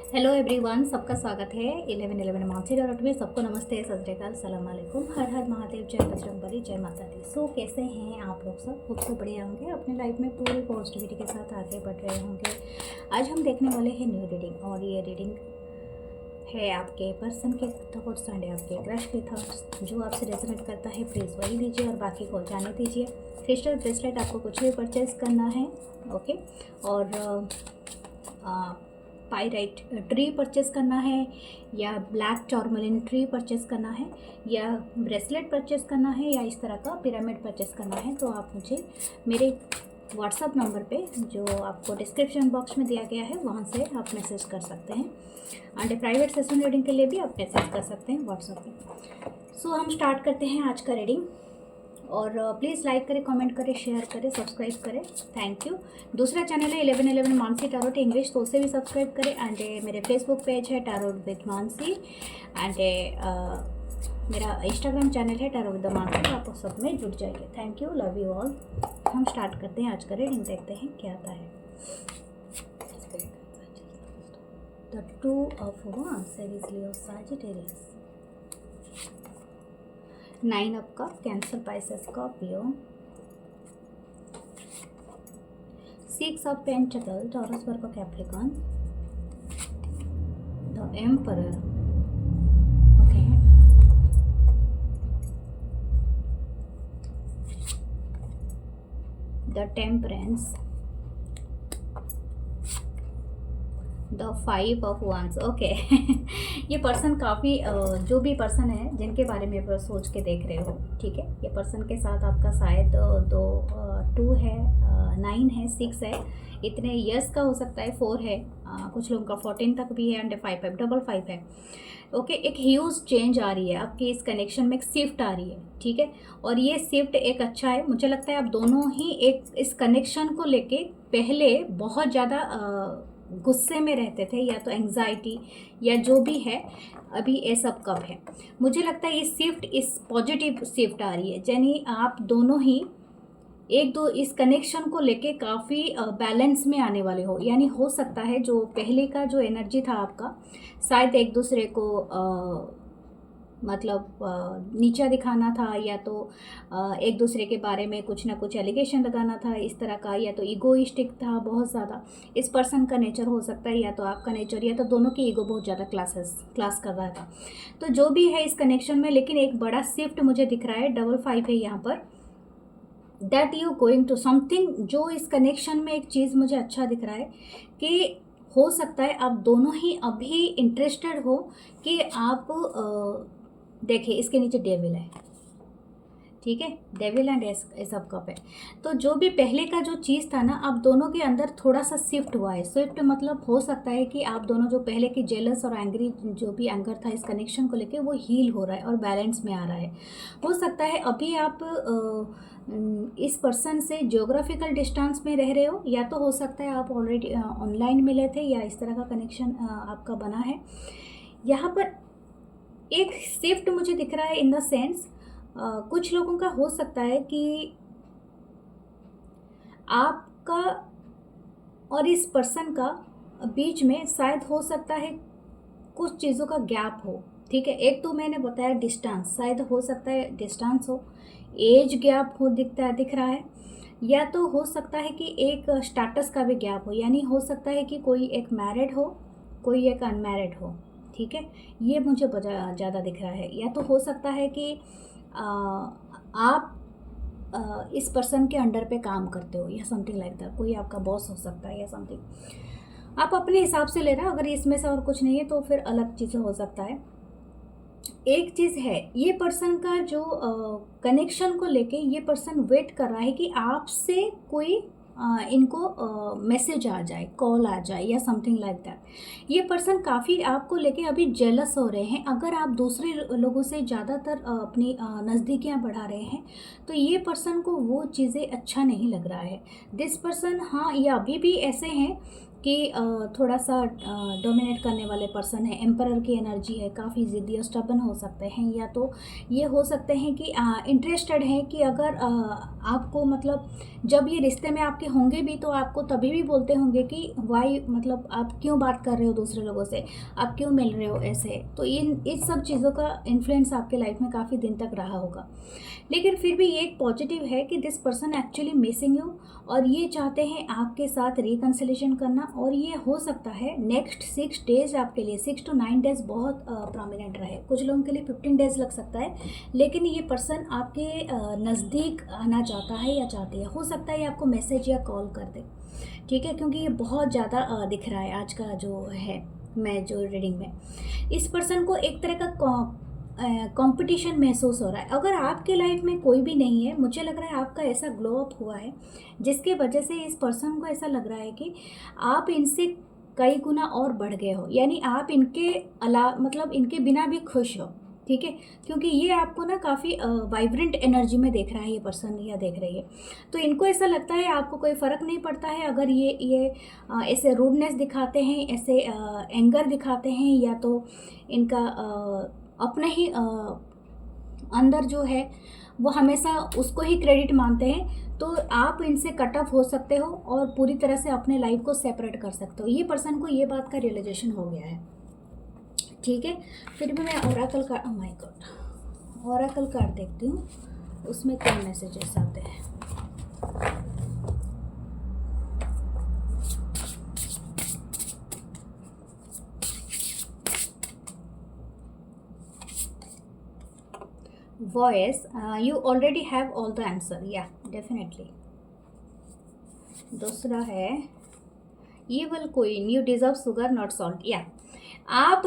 Hello everyone, सबका स्वागत है 1111 मानसी डॉट में। सबको नमस्ते, सत श्री अकाल, सलाम अलैकुम, हर हर महादेव, जय बजरंगबली, जय माता दी। सो कैसे हैं आप लोग? सब खूब से बढ़िया होंगे, अपने लाइफ में पूरी पॉजिटिविटी के साथ आगे बढ़ रहे होंगे। आज हम देखने वाले हैं न्यू रीडिंग, और ये रीडिंग है आपके पर्सन के थॉट्स एंड आपके क्रश के थॉट्स। जो आपसे रेजोनेट करता है प्लीज़ वही लीजिए और बाकी को जाने दीजिए। क्रिस्टल ब्रेसलेट आपको कुछ भी परचेज करना है, ओके। और पाइराइट ट्री परचेस करना है, या ब्लैक टॉर्मलिन ट्री परचेस करना है, या ब्रेसलेट परचेस करना है, या इस तरह का पिरामिड परचेस करना है, तो आप मुझे मेरे व्हाट्सअप नंबर पे जो आपको डिस्क्रिप्शन बॉक्स में दिया गया है वहाँ से आप मैसेज कर सकते हैं। एंड प्राइवेट सेशन रीडिंग के लिए भी आप मैसेज कर सकते हैं व्हाट्सअप पे। सो हम स्टार्ट करते हैं आज का रीडिंग। और प्लीज़ लाइक करें, कमेंट करें, शेयर करें, सब्सक्राइब करें, थैंक यू। दूसरा चैनल है 1111 मानसी टैरोट इंग्लिश, तो उसे भी सब्सक्राइब करें। एंड मेरे फेसबुक पेज है टैरोट विद मानसी, एंड मेरा इंस्टाग्राम चैनल है टैरोट विद मानसी, आप सब में जुड़ जाइए। Thank you, love you all. हम स्टार्ट करते हैं आज का रीडिंग, देखते हैं क्या आता है। The 2 of Wands, Aries, Leo, Sagittarius, 9 of Cups, Cancer, Pisces, Scorpio, 6 of Pentacles, Taurus, Virgo, Capricorn, the Emperor, okay, the Temperance, the 5 of Wands, okay. ये पर्सन काफ़ी जो भी पर्सन है जिनके बारे में आप सोच के देख रहे हो, ठीक है, ये पर्सन के साथ आपका शायद 2 है, 9 है, 6 है, इतने ईयर्स का हो सकता है, 4 है, कुछ लोगों का 14 तक भी है, एंड 5 है, डबल 5 है, ओके। एक ह्यूज चेंज आ रही है आपकी इस कनेक्शन में, एक शिफ्ट आ रही है, ठीक है। और ये शिफ्ट एक अच्छा है, मुझे लगता है आप दोनों ही एक इस कनेक्शन को लेके पहले बहुत ज़्यादा गुस्से में रहते थे, या तो एंग्जाइटी या जो भी है, अभी ये सब कब है। मुझे लगता है ये शिफ्ट, इस पॉजिटिव शिफ्ट आ रही है, यानी आप दोनों ही एक दो इस कनेक्शन को लेके काफ़ी बैलेंस में आने वाले हो। यानी हो सकता है जो पहले का जो एनर्जी था आपका, शायद एक दूसरे को मतलब नीचा दिखाना था, या तो एक दूसरे के बारे में कुछ ना कुछ एलिगेशन लगाना था इस तरह का, या तो ईगोइस्टिक था बहुत ज़्यादा। इस पर्सन का नेचर हो सकता है, या तो आपका नेचर, या तो दोनों की ईगो बहुत ज़्यादा क्लास कर रहा था। तो जो भी है इस कनेक्शन में, लेकिन एक बड़ा शिफ्ट मुझे दिख रहा है, डबल 5 है यहाँ पर, that you going to something. जो इस कनेक्शन में एक चीज़ मुझे अच्छा दिख रहा है कि हो सकता है आप दोनों ही अभी इंटरेस्टेड हो कि आप देखिए इसके नीचे डेविल है, ठीक है, devil and S of cup है। तो जो भी पहले का जो चीज़ था ना, आप दोनों के अंदर थोड़ा सा शिफ्ट हुआ है। शिफ्ट मतलब हो सकता है कि आप दोनों जो पहले की जेलस और एंग्री जो भी एंगर था इस कनेक्शन को लेके, वो हील हो रहा है और बैलेंस में आ रहा है। हो सकता है अभी आप इस पर्सन से जियोग्राफिकल डिस्टेंस में रह रहे हो, या तो हो सकता है आप ऑलरेडी ऑनलाइन मिले थे, या इस तरह का कनेक्शन आपका बना है। यहाँ पर एक शिफ्ट मुझे दिख रहा है इन द सेंस, कुछ लोगों का हो सकता है कि आपका और इस पर्सन का बीच में शायद हो सकता है कुछ चीज़ों का गैप हो, ठीक है। एक तो मैंने बताया डिस्टेंस, शायद हो सकता है डिस्टेंस हो, एज गैप हो दिख रहा है, या तो हो सकता है कि एक स्टेटस का भी गैप हो, यानी हो सकता है कि कोई एक मैरिड हो, कोई एक अनमैरिड हो, ठीक है। ये मुझे ज़्यादा दिख रहा है। या तो हो सकता है कि आप इस पर्सन के अंडर पे काम करते हो, या समथिंग लाइक दैट, कोई आपका बॉस हो सकता है या समथिंग। आप अपने हिसाब से ले रहे हो, अगर इसमें से और कुछ नहीं है तो फिर अलग चीज़ें हो सकता है। एक चीज़ है, ये पर्सन का जो कनेक्शन को लेके ये पर्सन वेट कर रहा है कि आपसे कोई इनको मैसेज आ जाए, कॉल आ जाए, या समथिंग लाइक दैट। ये पर्सन काफ़ी आपको लेके अभी जेलस हो रहे हैं। अगर आप दूसरे लोगों से ज़्यादातर अपनी नज़दीकियाँ बढ़ा रहे हैं, तो ये पर्सन को वो चीज़ें अच्छा नहीं लग रहा है। दिस पर्सन, हाँ, ये अभी भी ऐसे हैं कि थोड़ा सा डोमिनेट करने वाले पर्सन है, एम्परर की एनर्जी है, काफ़ी ज़िद्दी और स्टबन हो सकते हैं। या तो ये हो सकते हैं कि इंटरेस्टेड हैं कि अगर आपको मतलब जब ये रिश्ते में आपके होंगे भी तो आपको तभी भी बोलते होंगे कि वाई, मतलब आप क्यों बात कर रहे हो दूसरे लोगों से, आप क्यों मिल रहे हो ऐसे। तो इस सब चीज़ों का इन्फ्लुएंस आपके लाइफ में काफ़ी दिन तक रहा होगा। लेकिन फिर भी ये एक पॉजिटिव है कि this person actually missing you, और ये चाहते हैं आपके साथ रिकन्सिलेशन करना। और ये हो सकता है नेक्स्ट 6 डेज आपके लिए, 6 to 9 डेज बहुत प्रोमिनेंट रहे। कुछ लोगों के लिए 15 डेज लग सकता है, लेकिन ये पर्सन आपके नज़दीक आना चाहता है या चाहती है। हो सकता है ये आपको मैसेज या कॉल कर दे, ठीक है, क्योंकि ये बहुत ज़्यादा दिख रहा है आज का जो है, मैं जो रीडिंग में इस पर्सन को एक तरह का कंपटीशन महसूस हो रहा है। अगर आपके लाइफ में कोई भी नहीं है, मुझे लग रहा है आपका ऐसा ग्लो अप हुआ है जिसके वजह से इस पर्सन को ऐसा लग रहा है कि आप इनसे कई गुना और बढ़ गए हो, यानी आप इनके मतलब इनके बिना भी खुश हो, ठीक है, क्योंकि ये आपको ना काफ़ी वाइब्रेंट एनर्जी में देख रहा है ये पर्सन या देख रही है। तो इनको ऐसा लगता है आपको कोई फ़र्क नहीं पड़ता है अगर ये ऐसे रूडनेस दिखाते हैं, ऐसे एंगर दिखाते हैं, या तो इनका अपने ही अंदर जो है वो हमेशा उसको ही क्रेडिट मानते हैं। तो आप इनसे कट ऑफ हो सकते हो और पूरी तरह से अपने लाइफ को सेपरेट कर सकते हो। ये पर्सन को ये बात का रियलाइजेशन हो गया है, ठीक है। फिर भी मैं Oracle card, oh my God, Oracle card देखती हूँ उसमें क्या मैसेजेस आते हैं। Voice, you already have all the answer, या डेफिनेटली। दूसरा है evil queen, you deserve sugar not salt, या आप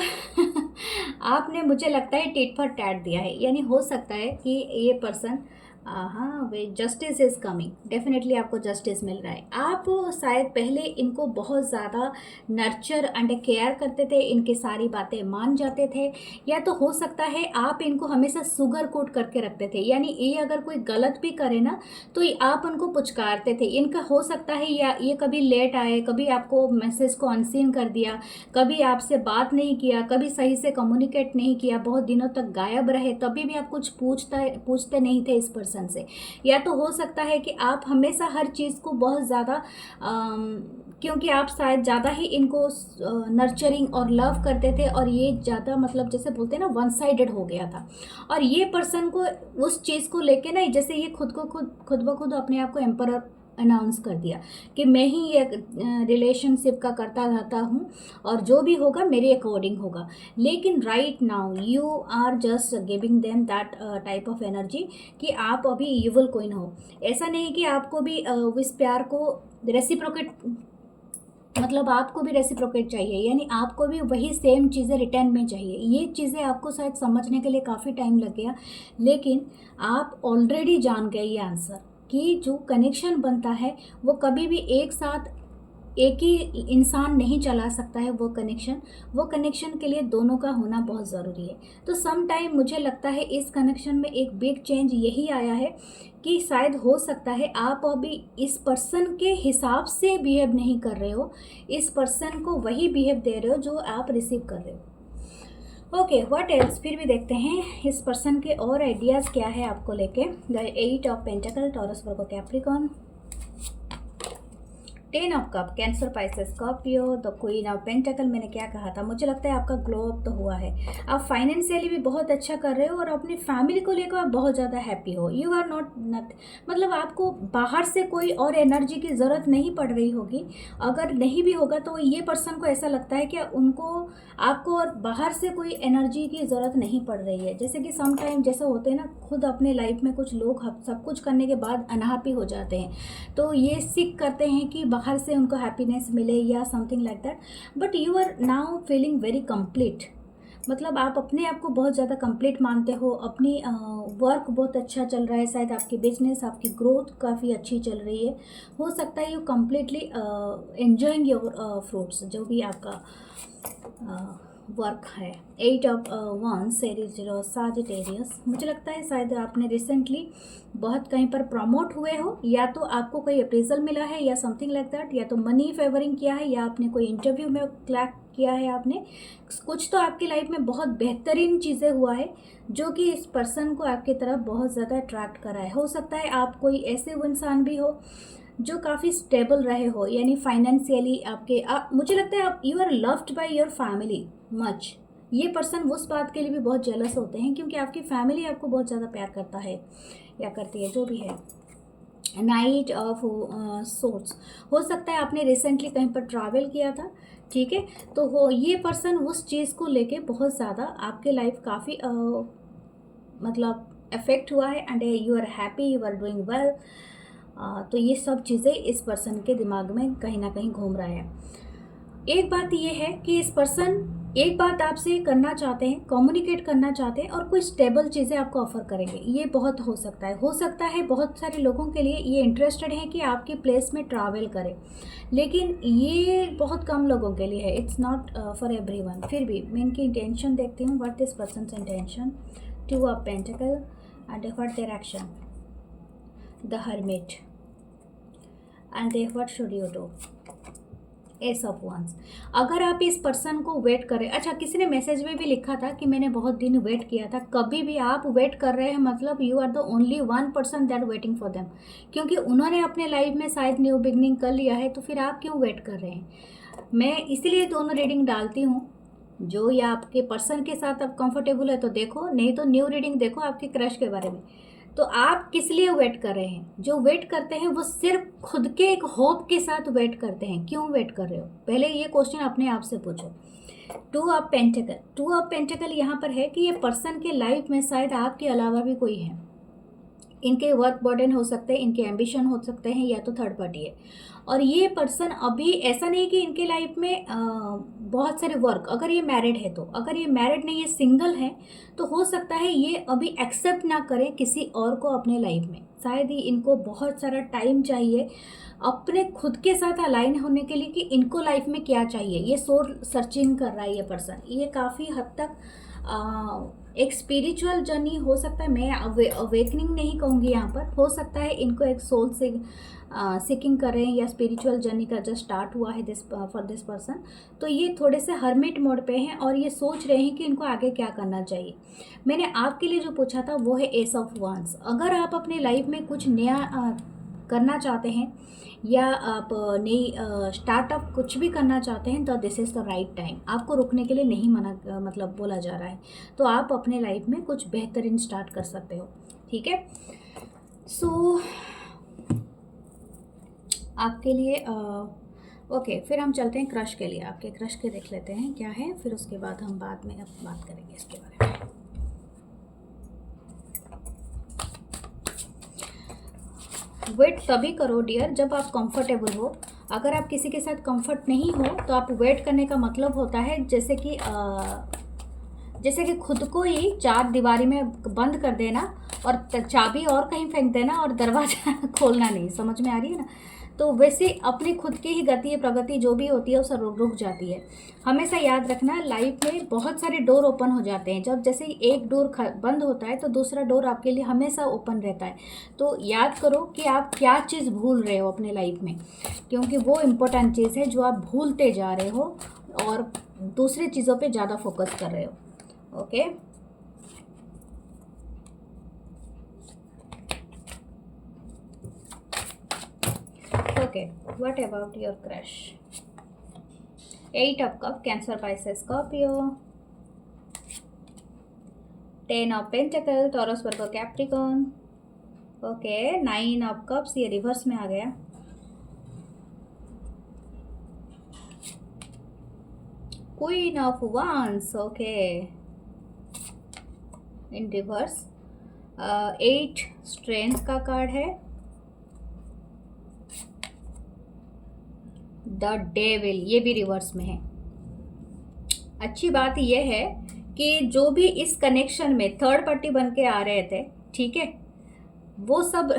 आपने मुझे लगता है टिट फॉर टैट दिया है, यानी हो सकता है कि ये पर्सन, हाँ वे जस्टिस इज़ कमिंग, डेफिनेटली आपको जस्टिस मिल रहा है। आप शायद पहले इनको बहुत ज़्यादा नर्चर एंड केयर करते थे, इनकी सारी बातें मान जाते थे, या तो हो सकता है आप इनको हमेशा शुगर कोट करके रखते थे, यानी ये अगर कोई गलत भी करे ना तो आप उनको पुचकारते थे। इनका हो सकता है या ये कभी लेट आए, कभी आपको मैसेज को अनसीन कर दिया, कभी आपसे बात नहीं किया, कभी सही से कम्युनिकेट नहीं किया, बहुत दिनों तक गायब रहे, तभी भी आप कुछ पूछते नहीं थे इस पर्सन से। या तो हो सकता है कि आप हमेशा हर चीज़ को बहुत ज़्यादा क्योंकि आप शायद ज़्यादा ही इनको नर्चरिंग और लव करते थे, और ये ज़्यादा मतलब जैसे बोलते हैं ना वन साइडेड हो गया था। और ये पर्सन को उस चीज़ को लेके ना, जैसे ये खुद ब खुद अपने आप को एम्परर अनाउंस कर दिया कि मैं ही ये रिलेशनशिप का करता रहता हूँ और जो भी होगा मेरे अकॉर्डिंग होगा। लेकिन right now you are just giving them that type of energy कि आप अभी ईविल क्वीन हो। ऐसा नहीं कि आपको भी इस प्यार को रेसिप्रोकेट, मतलब आपको भी रेसिप्रोकेट चाहिए, यानी आपको भी वही सेम चीज़ें रिटर्न में चाहिए। ये चीज़ें आपको शायद समझने के लिए काफ़ी टाइम लग गया, लेकिन आप ऑलरेडी जान गए ये आंसर कि जो कनेक्शन बनता है वो कभी भी एक साथ एक ही इंसान नहीं चला सकता है। वो कनेक्शन के लिए दोनों का होना बहुत ज़रूरी है। तो सम टाइम मुझे लगता है इस कनेक्शन में एक बिग चेंज यही आया है कि शायद हो सकता है आप अभी इस पर्सन के हिसाब से बिहेव नहीं कर रहे हो, इस पर्सन को वही बिहेव दे रहे हो जो आप रिसीव कर रहे हो। ओके, व्हाट एल्स, फिर भी देखते हैं इस पर्सन के और आइडियाज़ क्या है आपको लेके। The 8 of pentacle, taurus, Virgo, Capricorn, 10 of cup, cancer, Pisces, Scorpio, the queen of pentacle. मैंने क्या कहा था, मुझे लगता है आपका ग्लो अप तो हुआ है। आप फाइनेंशियली भी बहुत अच्छा कर रहे हो और अपनी फैमिली को लेकर आप बहुत ज़्यादा हैप्पी हो। यू आर नॉट मतलब आपको बाहर से कोई और एनर्जी की ज़रूरत नहीं पड़ रही होगी। अगर नहीं भी होगा तो ये पर्सन को ऐसा लगता है कि आपको और बाहर से कोई एनर्जी की ज़रूरत नहीं पड़ रही है। जैसे कि सम टाइम जैसे होते हैं ना, खुद अपने लाइफ में कुछ लोग सब कुछ करने के बाद अनहैप्पी हो जाते हैं, तो ये सीख करते हैं कि बाहर से उनको हैप्पीनेस मिले या something like that. But you are now feeling very complete, मतलब आप अपने आप को बहुत ज़्यादा कंप्लीट मानते हो। अपनी वर्क बहुत अच्छा चल रहा है, शायद आपकी बिजनेस, आपकी ग्रोथ काफ़ी अच्छी चल रही है। हो सकता है you completely enjoying your fruits, जो भी आपका वर्क है। 8 of Wands Sagittarius, मुझे लगता है शायद आपने रिसेंटली बहुत कहीं पर प्रमोट हुए हो, या तो आपको कोई अप्रेजल मिला है या समथिंग लाइक दैट, या तो मनी फेवरिंग किया है, या आपने कोई इंटरव्यू में क्रैक किया है आपने कुछ, तो आपकी लाइफ में बहुत बेहतरीन चीज़ें हुआ है जो कि इस पर्सन को आपकी तरफ बहुत ज़्यादा अट्रैक्ट करा है। हो सकता है आप कोई ऐसे इंसान भी हो जो काफ़ी स्टेबल रहे हो, यानी फाइनेंशियली मुझे लगता है आप you are loved by your family much. ये पर्सन उस बात के लिए भी बहुत जेलस होते हैं क्योंकि आपकी फैमिली आपको बहुत ज़्यादा प्यार करता है या करती है, जो भी है। नाइट ऑफ सोर्ट्स, हो सकता है आपने रिसेंटली कहीं पर ट्रैवल किया था, ठीक है, तो हो ये पर्सन उस चीज़ को लेके बहुत ज़्यादा आपके लाइफ काफ़ी मतलब अफेक्ट हुआ है, and you are happy, you are doing well. तो ये सब चीज़ें इस पर्सन के दिमाग में कहीं ना कहीं घूम रहा है। एक बात ये है कि इस पर्सन एक बात आपसे करना चाहते हैं, कम्युनिकेट करना चाहते हैं, और कोई स्टेबल चीज़ें आपको ऑफर करेंगे। ये बहुत हो सकता है बहुत सारे लोगों के लिए ये इंटरेस्टेड हैं कि आपकी प्लेस में ट्रैवल करें, लेकिन ये बहुत कम लोगों के लिए है, इट्स नॉट फॉर एवरीवन। फिर भी मैं इनकी इंटेंशन देखती हूँ, what is persons intention. 2 of Pentacles and what their action, the Hermit, and what should you do, Ace of Wands। अगर आप इस पर्सन को वेट करें, अच्छा किसी ने मैसेज में भी लिखा था कि मैंने बहुत दिन वेट किया था, कभी भी आप वेट कर रहे हैं मतलब you are the only one person that waiting for them, क्योंकि उन्होंने अपने लाइफ में शायद न्यू बिगनिंग कर लिया है, तो फिर आप क्यों वेट कर रहे हैं। मैं इसलिए दोनों रीडिंग डालती हूँ, जो या आपके पर्सन के साथ आप कंफर्टेबल है तो देखो, नहीं तो न्यू रीडिंग देखो आपके क्रश के बारे में। तो आप किस लिए वेट कर रहे हैं, जो वेट करते हैं वो सिर्फ खुद के एक होप के साथ वेट करते हैं। क्यों वेट कर रहे हो, पहले ये क्वेश्चन अपने आप से पूछो। 2 of Pentacles यहाँ पर है कि ये पर्सन के लाइफ में शायद आपके अलावा भी कोई है, इनके वर्क बर्डन हो सकते हैं, इनके एम्बिशन हो सकते हैं, या तो थर्ड पार्टी है। और ये पर्सन अभी ऐसा नहीं कि इनके लाइफ में बहुत सारे वर्क, अगर ये मैरिड है तो, अगर ये मैरिड नहीं, ये सिंगल है, तो हो सकता है ये अभी एक्सेप्ट ना करें किसी और को अपने लाइफ में। शायद ही इनको बहुत सारा टाइम चाहिए अपने खुद के साथ अलाइन होने के लिए कि इनको लाइफ में क्या चाहिए। ये सोल सर्चिंग कर रहा है ये पर्सन। ये काफ़ी हद तक एक स्पिरिचुअल जर्नी हो सकता है, मैं अवेकनिंग नहीं कहूँगी यहाँ पर, हो सकता है इनको एक सोल से सीकिंग कर रहे हैं, या स्पिरिचुअल जर्नी का जस्ट स्टार्ट हुआ है फॉर दिस पर्सन। तो ये थोड़े से हर्मिट मोड पे हैं और ये सोच रहे हैं कि इनको आगे क्या करना चाहिए। मैंने आपके लिए जो पूछा था वो है एस ऑफ वांड्स। अगर आप अपने लाइफ में कुछ नया करना चाहते हैं, या आप नई स्टार्टअप कुछ भी करना चाहते हैं, तो this is the right time. आपको रुकने के लिए नहीं मना मतलब बोला जा रहा है, तो आप अपने लाइफ में कुछ बेहतरीन स्टार्ट कर सकते हो, ठीक है। सो आपके लिए ओके, फिर हम चलते हैं क्रश के लिए। आपके क्रश के देख लेते हैं क्या है, फिर उसके बाद हम बाद में अब बात करेंगे इसके बारे में। वेट तभी करो डियर जब आप कंफर्टेबल हो। अगर आप किसी के साथ कंफर्ट नहीं हो तो आप वेट करने का मतलब होता है जैसे कि खुद को ही चार दीवारी में बंद कर देना और चाबी और कहीं फेंक देना और दरवाज़ा खोलना नहीं। समझ में आ रही है ना। तो वैसे अपनी खुद की ही गति प्रगति जो भी होती है वो सब रुक जाती है। हमेशा याद रखना, लाइफ में बहुत सारे डोर ओपन हो जाते हैं। जब जैसे एक डोर बंद होता है तो दूसरा डोर आपके लिए हमेशा ओपन रहता है। तो याद करो कि आप क्या चीज़ भूल रहे हो अपने लाइफ में, क्योंकि वो इम्पोर्टेंट चीज़ है जो आप भूलते जा रहे हो और दूसरी चीज़ों पे ज़्यादा फोकस कर रहे हो। Okay, okay, what about your crush? 8 of Cups, Cancer, Pisces, Scorpio. 10 of Pentacles, Taurus, Virgo, Capricorn. Okay, 9 of Cups, ये रिवर्स में आ गया। Queen of Wands, okay, in reverse. 8 strength का कार्ड है। द डेविल, ये भी रिवर्स में है। अच्छी बात यह है कि जो भी इस कनेक्शन में थर्ड पार्टी बन के आ रहे थे, ठीक है, वो सब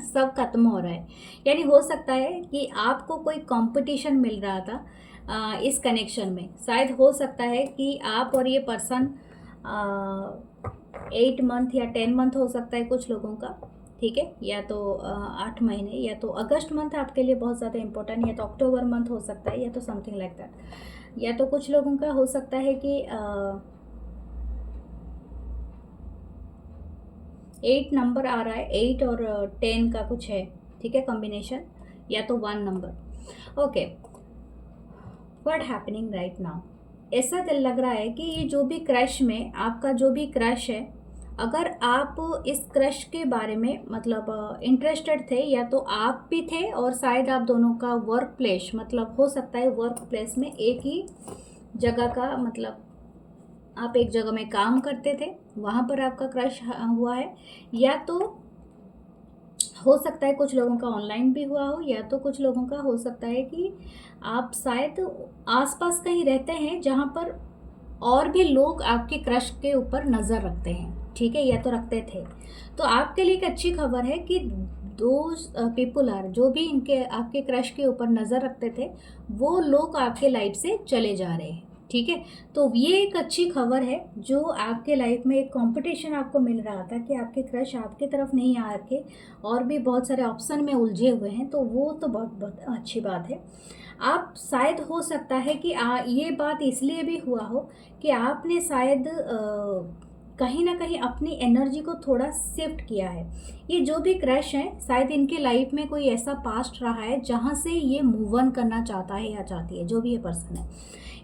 सब खत्म हो रहा है। यानी हो सकता है कि आपको कोई कंपटीशन मिल रहा था इस कनेक्शन में शायद हो सकता है कि आप और ये पर्सन 8 मंथ या 10 मंथ हो सकता है कुछ लोगों का, ठीक है, या तो 8 महीने, या तो अगस्त मंथ आपके लिए बहुत ज़्यादा इंपॉर्टेंट, या तो अक्टूबर मंथ हो सकता है, या तो समथिंग लाइक दैट। या तो कुछ लोगों का हो सकता है कि 8 नंबर आ रहा है, 8 और 10 का कुछ है, ठीक है, कॉम्बिनेशन, या तो 1 number. Okay, what happening right now, ऐसा दिल लग रहा है कि ये जो भी क्रश में आपका जो भी क्रश है, अगर आप इस क्रश के बारे में मतलब इंटरेस्टेड थे, या तो आप भी थे और शायद आप दोनों का वर्क प्लेस, मतलब हो सकता है वर्क प्लेस में एक ही जगह का, मतलब आप एक जगह में काम करते थे, वहाँ पर आपका क्रश हुआ है, या तो हो सकता है कुछ लोगों का ऑनलाइन भी हुआ हो, या तो कुछ लोगों का हो सकता है कि आप शायद आसपास कहीं रहते हैं जहाँ पर और भी लोग आपके क्रश के ऊपर नज़र रखते हैं, ठीक है, या तो रखते थे। तो आपके लिए एक अच्छी खबर है कि दो पीपल आर, जो भी इनके आपके क्रश के ऊपर नज़र रखते थे, वो लोग आपके लाइफ से चले जा रहे हैं, ठीक है। तो ये एक अच्छी खबर है, जो आपके लाइफ में एक कंपटीशन आपको मिल रहा था कि आपके क्रश आपकी तरफ नहीं आ के और भी बहुत सारे ऑप्शन में उलझे हुए हैं, तो वो तो बहुत बहुत अच्छी बात है। आप शायद हो सकता है कि ये बात इसलिए भी हुआ हो कि आपने शायद कहीं ना कहीं अपनी एनर्जी को थोड़ा शिफ्ट किया है। ये जो भी क्रश है, शायद इनके लाइफ में कोई ऐसा पास्ट रहा है जहाँ से ये मूव ऑन करना चाहता है या चाहती है, जो भी ये पर्सन है।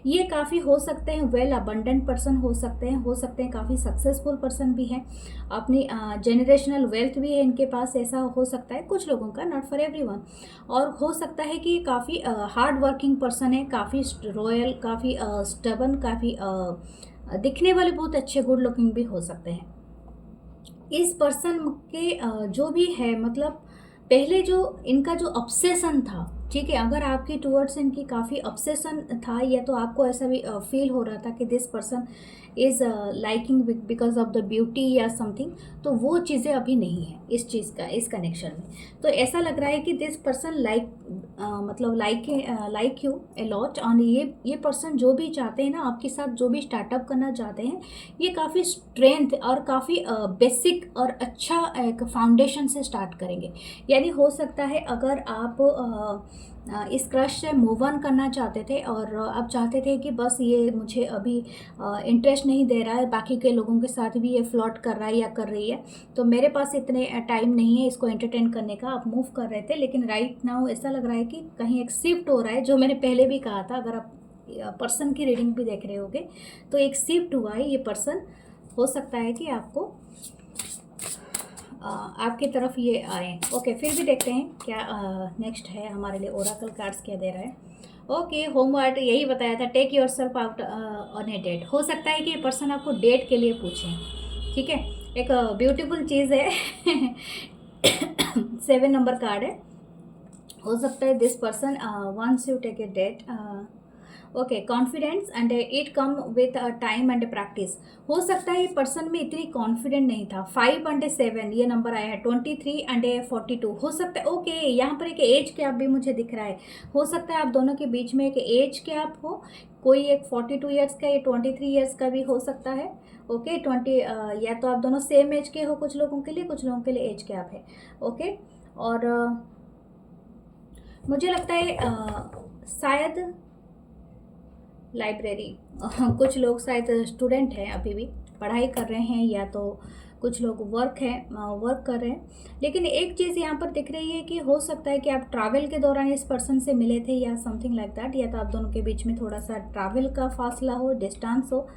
ये काफ़ी हो सकते हैं वेल अबंडेंट पर्सन हो सकते हैं काफ़ी सक्सेसफुल पर्सन भी है, अपनी जनरेशनल वेल्थ भी है इनके पास, ऐसा हो सकता है कुछ लोगों का, नॉट फॉर एवरीवन। और हो सकता है कि काफ़ी हार्ड वर्किंग पर्सन है, काफ़ी रॉयल, काफ़ी स्टबन, काफ़ी दिखने वाले बहुत अच्छे गुड लुकिंग भी हो सकते हैं। इस पर्सन के जो भी है, मतलब पहले जो इनका जो ऑब्सेशन था, ठीक है, अगर आपकी टूवर्ड्स इनकी काफ़ी ऑब्सेशन था, या तो आपको ऐसा भी फील हो रहा था कि this person is liking because of the beauty या समथिंग, तो वो चीज़ें अभी नहीं है इस चीज़ का, इस कनेक्शन में। तो ऐसा लग रहा है कि दिस पर्सन मतलब लाइक यू ए लॉट, और ये पर्सन जो भी चाहते हैं ना आपके साथ, जो भी स्टार्टअप करना चाहते हैं, ये काफ़ी स्ट्रेंथ और काफ़ी बेसिक और अच्छा एक फाउंडेशन से स्टार्ट करेंगे। यानी हो सकता है अगर आप इस क्रश से मूव ऑन करना चाहते थे और आप चाहते थे कि बस ये मुझे अभी इंटरेस्ट नहीं दे रहा है, बाकी के लोगों के साथ भी ये फ्लर्ट कर रहा है या कर रही है, तो मेरे पास इतने टाइम नहीं है इसको एंटरटेन करने का, आप मूव कर रहे थे। लेकिन राइट नाउ ऐसा लग रहा है कि कहीं एक शिफ्ट हो रहा है, जो मैंने पहले भी कहा था, अगर आप पर्सन की रीडिंग भी देख रहे होगे तो एक शिफ्ट हुआ है। ये पर्सन हो सकता है कि आपको आपकी तरफ ये आए। ओके, फिर भी देखते हैं क्या नेक्स्ट है हमारे लिए, ओरेकल कार्ड्स क्या दे रहा है। ओके, होमवर्क यही बताया था, take yourself out on a date. हो सकता है कि ये पर्सन आपको डेट के लिए पूछें, ठीक है, एक ब्यूटीफुल चीज़ है 7 नंबर कार्ड है। हो सकता है this person once you take a date. Okay, confidence and it come with time and practice. हो सकता है ये पर्सन में इतनी कॉन्फिडेंट नहीं था। 5 एंड 7 ये नंबर आया है, 23 एंड 42 हो सकता है। ओके, यहाँ पर एक एज गैप भी मुझे दिख रहा है। हो सकता है आप दोनों के बीच में एक एज गैप हो, कोई एक 42 ईयर्स का या 23 ईयर्स का भी हो सकता है। ओके, 20 या तो आप दोनों सेम एज के हो, कुछ लोगों के लिए, कुछ लोगों के लिए एज गैप है। ओके, और मुझे लगता है शायद लाइब्रेरी कुछ लोग शायद स्टूडेंट हैं, अभी भी पढ़ाई कर रहे हैं, या तो कुछ लोग वर्क कर रहे हैं। लेकिन एक चीज़ यहाँ पर दिख रही है कि हो सकता है कि आप ट्रैवल के दौरान इस पर्सन से मिले थे या समथिंग लाइक दैट, या तो आप दोनों के बीच में थोड़ा सा ट्रैवल का फासला हो, डिस्टेंस हो।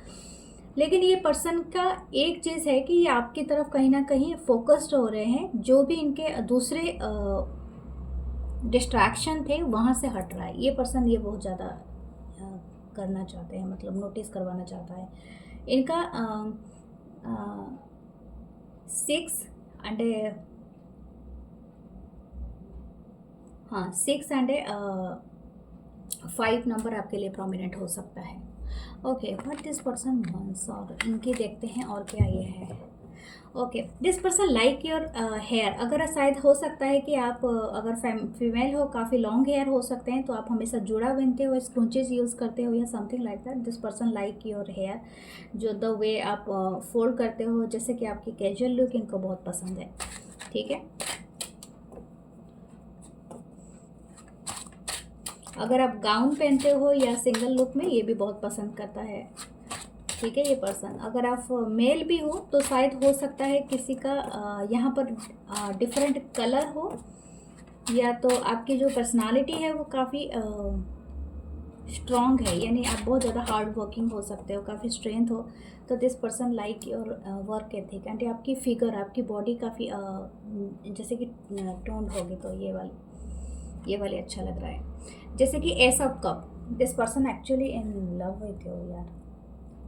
लेकिन ये पर्सन का एक चीज़ है कि ये आपकी तरफ कहीं ना कहीं फोकस्ड हो रहे हैं, जो भी इनके दूसरे डिस्ट्रैक्शन थे वहाँ से हट रहा है। ये पर्सन ये बहुत ज़्यादा करना चाहते हैं, मतलब नोटिस करवाना चाहता है। इनका 6 एंड 5 नंबर आपके लिए प्रोमिनेंट हो सकता है। Okay, what this person wants, और इनकी देखते हैं और क्या ये है। Okay, this person like your hair. अगर शायद हो सकता है कि आप अगर फीमेल हो, काफ़ी लॉन्ग हेयर हो सकते हैं, तो आप हमेशा जूड़ा पहनते हो, स्क्रंचेस यूज़ करते हो या something like that. This person like your hair, जो द वे आप फोल्ड करते हो, जैसे कि आपकी कैजुअल लुक इनको बहुत पसंद है। ठीक है, अगर आप गाउन पहनते हो या सिंगल लुक में, ये भी बहुत पसंद करता है। ठीक है, ये पर्सन अगर आप मेल भी हो तो शायद हो सकता है किसी का यहाँ पर डिफरेंट कलर हो, या तो आपकी जो पर्सनालिटी है वो काफ़ी स्ट्रॉन्ग है, यानी आप बहुत ज़्यादा हार्ड वर्किंग हो सकते हो, काफ़ी स्ट्रेंथ हो। तो this person like your work ethic and आपकी फिगर, आपकी बॉडी काफ़ी जैसे कि टोन्ड होगी, तो ये वाली अच्छा लग रहा है। जैसे कि S of cup, this person actually in love with you यार।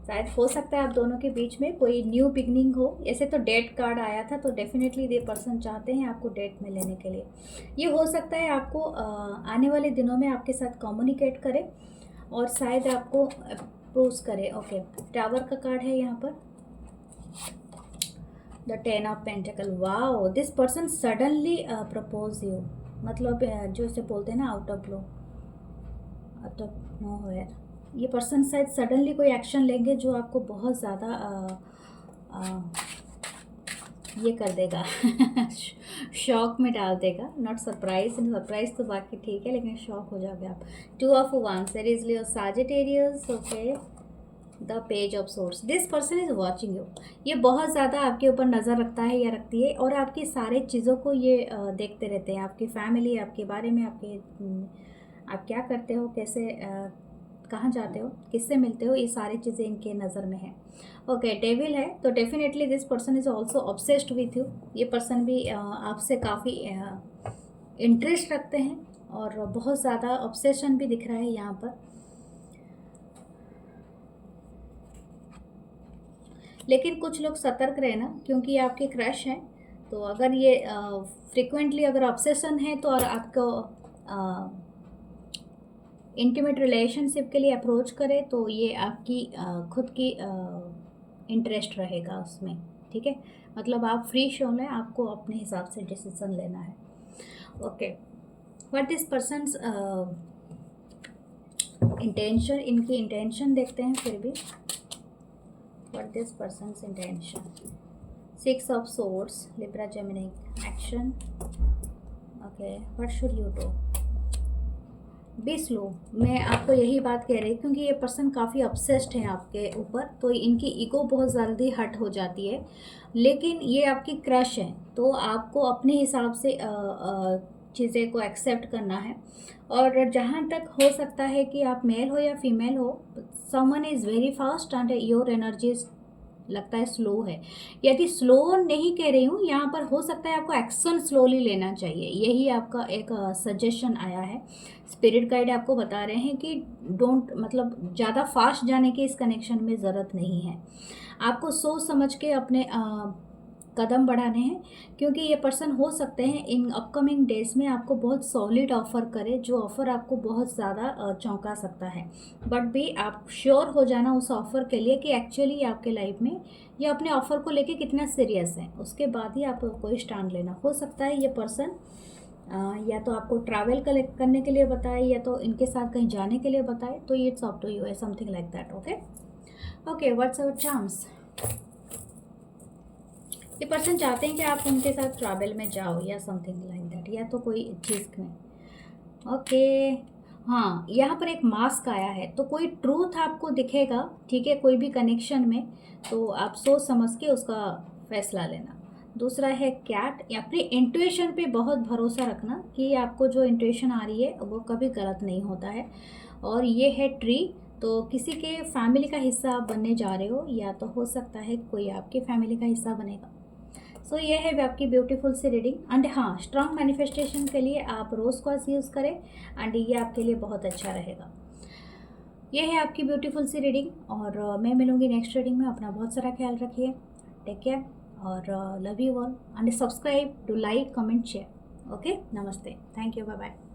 शायद हो सकता है आप दोनों के बीच में कोई न्यू बिगनिंग हो। ऐसे तो डेट कार्ड आया था, तो डेफिनेटली ये पर्सन चाहते हैं आपको डेट में लेने के लिए। ये हो सकता है आपको आने वाले दिनों में आपके साथ कम्युनिकेट करे और शायद आपको अप्रोच करे। ओके, टावर का कार्ड है यहाँ पर, the 10 of pentacle. Wow, this person suddenly propose you, मतलब जो इसे बोलते हैं ना out of blue, out of nowhere. ये पर्सन शायद सडनली कोई एक्शन लेंगे जो आपको बहुत ज़्यादा ये कर देगा शॉक में डाल देगा। नॉट सरप्राइज, सरप्राइज तो बाकी ठीक है, लेकिन शॉक हो जाओगे आप। 2 of wands, there is Leo Sagittarius। Okay, the page of source, this person is watching you. ये बहुत ज़्यादा आपके ऊपर नज़र रखता है या रखती है, और आपकी सारे चीज़ों को ये देखते रहते हैं, आपकी फैमिली, आपके बारे में, आप क्या करते हो, कैसे कहाँ जाते हो, किससे मिलते हो, ये सारी चीज़ें इनके नज़र में है। ओके, डेविल है, तो definitely this person is also obsessed with you. ये पर्सन भी आपसे काफ़ी इंटरेस्ट रखते हैं, और बहुत ज़्यादा ऑब्सेशन भी दिख रहा है यहाँ पर। लेकिन कुछ लोग सतर्क रहना, क्योंकि ये आपके क्रश हैं। तो अगर ये फ्रिक्वेंटली अगर ऑब्सेशन है, तो और आपको इंटीमेट रिलेशनशिप के लिए अप्रोच करे, तो ये आपकी खुद की इंटरेस्ट रहेगा उसमें। ठीक है, मतलब आप फ्री शो लें, आपको अपने हिसाब से डिसीजन लेना है। Okay, what this persons intention, इनकी इंटेंशन देखते हैं फिर भी। What this person's intention? 6 of swords, Libra, Gemini, action. Okay, what should you do? Be slow. मैं आपको यही बात कह रही, क्योंकि ये पर्सन काफ़ी अपसेस्ड है आपके ऊपर, तो इनकी ईगो बहुत जल्दी हट हो जाती है। लेकिन ये आपकी क्रश है, तो आपको अपने हिसाब से चीज़ें को एक्सेप्ट करना है। और जहाँ तक हो सकता है कि आप मेल हो या फीमेल हो, someone is very fast and your energy लगता है स्लो है। यदि स्लो नहीं कह रही हूँ, यहाँ पर हो सकता है आपको एक्शन स्लोली लेना चाहिए, यही आपका एक सजेशन आया है। स्पिरिट गाइड आपको बता रहे हैं कि डोंट, मतलब ज़्यादा फास्ट जाने की इस कनेक्शन में ज़रूरत नहीं है। आपको सोच समझ के अपने कदम बढ़ाने हैं, क्योंकि ये पर्सन हो सकते हैं इन अपकमिंग डेज में आपको बहुत सॉलिड ऑफ़र करे, जो ऑफ़र आपको बहुत ज़्यादा चौंका सकता है। बट भी आप श्योर हो जाना उस ऑफ़र के लिए कि एक्चुअली आपके लाइफ में ये अपने ऑफ़र को लेके कितना सीरियस है, उसके बाद ही आपको कोई स्टैंड लेना। हो सकता है ये पर्सन या तो आपको ट्रैवल करने के लिए बताए, या तो इनके साथ कहीं जाने के लिए बताए, तो इट्स अप टू यू है, something like that. Okay okay, what's our chance? ये पर्सन चाहते हैं कि आप उनके साथ ट्रैवल में जाओ या समथिंग लाइक दैट, या तो कोई चीज़ में। ओके, हाँ, यहाँ पर एक मास्क आया है, तो कोई ट्रूथ आपको दिखेगा। ठीक है, कोई भी कनेक्शन में, तो आप सोच समझ के उसका फैसला लेना। दूसरा है कैट, अपनी इंट्यूशन पे बहुत भरोसा रखना कि आपको जो इंट्यूशन आ रही है वो कभी गलत नहीं होता है। और ये है ट्री, तो किसी के फैमिली का हिस्सा आप बनने जा रहे हो, या तो हो सकता है कोई आपकी फैमिली का हिस्सा बनेगा। सो ये है आपकी ब्यूटीफुल सी रीडिंग। एंड हाँ, स्ट्रॉन्ग मैनिफेस्टेशन के लिए आप रोज़ क्वार्ट्ज यूज़ करें, एंड ये आपके लिए बहुत अच्छा रहेगा। ये है आपकी ब्यूटीफुल सी रीडिंग, और मैं मिलूँगी नेक्स्ट रीडिंग में। अपना बहुत सारा ख्याल रखिए, टेक केयर, और love you all, and subscribe, to like, comment, share. Okay, नमस्ते, थैंक यू, बाय बाय।